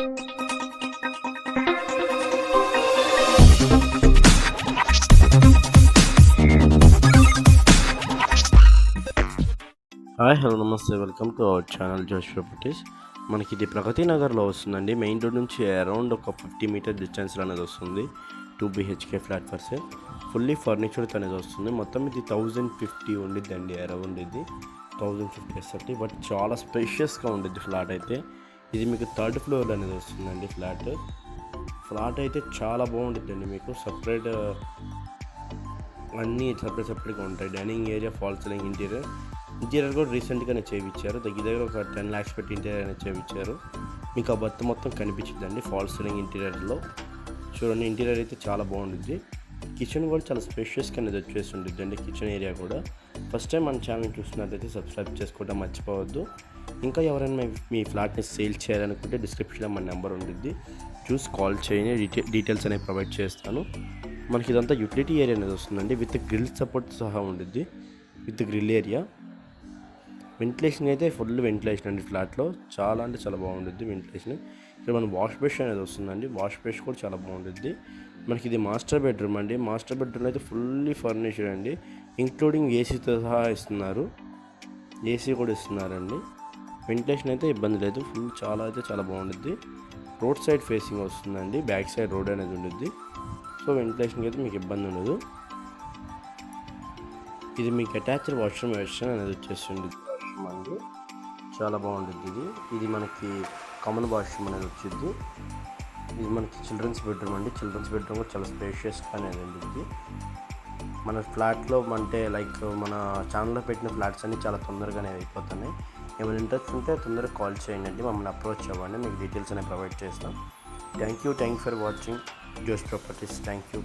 Hi hello నమస్తే welcome to our channel జోష్ properties. మనకి ఇది ప్రగతి నగర్లో వస్తుందండి. మెయిన్ రోడ్ నుంచి అరౌండ్ ఒక 50 మీటర్ డిస్టెన్స్లో అనేది వస్తుంది. 2 BHK flat for sale, fully ఫర్నిచర్తో అనేది వస్తుంది. మొత్తం ఇది 1050 ఉండిద్దండి. అరౌండ్ ఇది 1050 SRT, బట్ చాలా స్పేషియస్గా ఉండిద్ది ఫ్లాట్ అయితే. ఇది మీకు 3rd ఫ్లోర్ అనేది వస్తుందండి. ఫ్లాట్ అయితే చాలా బాగుంటుందండి. మీకు సపరేట్ అన్నీ సపరేట్గా ఉంటాయి. Dining area, fall ceiling, interior కూడా రీసెంట్గానే చేయించారు. దగ్గర ఒక 10 lakhs పెట్టి ఇంటీరియర్ అనేది చేయించారు. మీకు ఆ బర్త్ మొత్తం కనిపించిందండి ఫాల్ సీలింగ్ ఇంటీరియర్లో. చూడండి, ఇంటీరియర్ అయితే చాలా బాగుంటుంది. కిచెన్ కూడా చాలా స్పేషియస్గా అనేది వచ్చేసి ఉంటుంది అండి. కిచెన్ ఏరియా కూడా ఫస్ట్ టైం మన ఛానల్ చూసినట్లయితే సబ్స్క్రైబ్ చేసుకోవడం మర్చిపోవద్దు. ఇంకా ఎవరైనా మీ ఫ్లాట్ని సేల్ చేయాలనుకుంటే డిస్క్రిప్షన్లో మన నెంబర్ ఉంటుంది, చూసి కాల్ చేయండి. డీటెయిల్స్ అనేవి ప్రొవైడ్ చేస్తాను. మనకి ఇదంతా యూటిలిటీ ఏరియా అనేది వస్తుందండి. విత్ గ్రిల్ సపోర్ట్ సహా ఉంటుంది. విత్ గ్రిల్ ఏరియా, వెంటిలేషన్ అయితే ఫుల్ వెంటిలేషన్ అండి. ఫ్లాట్లో చాలా అంటే చాలా బాగుంటుంది వెంటిలేషన్. ఇక్కడ మన వాష్ బేస్ అనేది వస్తుందండి. వాష్ బేస్ కూడా చాలా బాగుంటుంది. మనకి ఇది మాస్టర్ బెడ్రూమ్ అండి. మాస్టర్ బెడ్రూమ్ అయితే ఫుల్లీ ఫర్నిచర్ అండి, ఇంక్లూడింగ్ ఏసీతో సహా ఇస్తున్నారు. ఏసీ కూడా ఇస్తున్నారండి. వెంటిలేషన్ అయితే ఇబ్బంది లేదు. చాలా అయితే చాలా బాగుంటుంది. రోడ్ సైడ్ ఫేసింగ్ వస్తుందండి. బ్యాక్ సైడ్ రోడ్ అనేది ఉంటుంది. సో వెంటిలేషన్కి అయితే మీకు ఇబ్బంది ఉండదు. ఇది మీకు అటాచ్డ్ వాష్రూమ్ అనేది వచ్చేస్తుంది. అండి చాలా బాగుంటుంది. ఇది మనకి కామన్ వాష్రూమ్ అనేది వచ్చింది. ఇది మనకి చిల్డ్రన్స్ బెడ్రూమ్ అండి. చిల్డ్రన్స్ బెడ్రూమ్ కూడా చాలా స్పేషియస్గా అనేది ఉంటుంది. మన ఫ్లాట్లో అంటే లైక్ మన ఛానల్లో పెట్టిన ఫ్లాట్స్ అన్నీ చాలా తొందరగానే అయిపోతున్నాయి. ఏమైనా ఇంట్రెస్ట్ ఉంటే తొందరగా కాల్ చేయండి, మమ్మల్ని అప్రోచ్ అవ్వండి. మీకు డీటెయిల్స్ అనేవి ప్రొవైడ్ చేస్తాం. థ్యాంక్ యూ ఫర్ వాచింగ్ జోష్ ప్రాపర్టీస్. Thank you.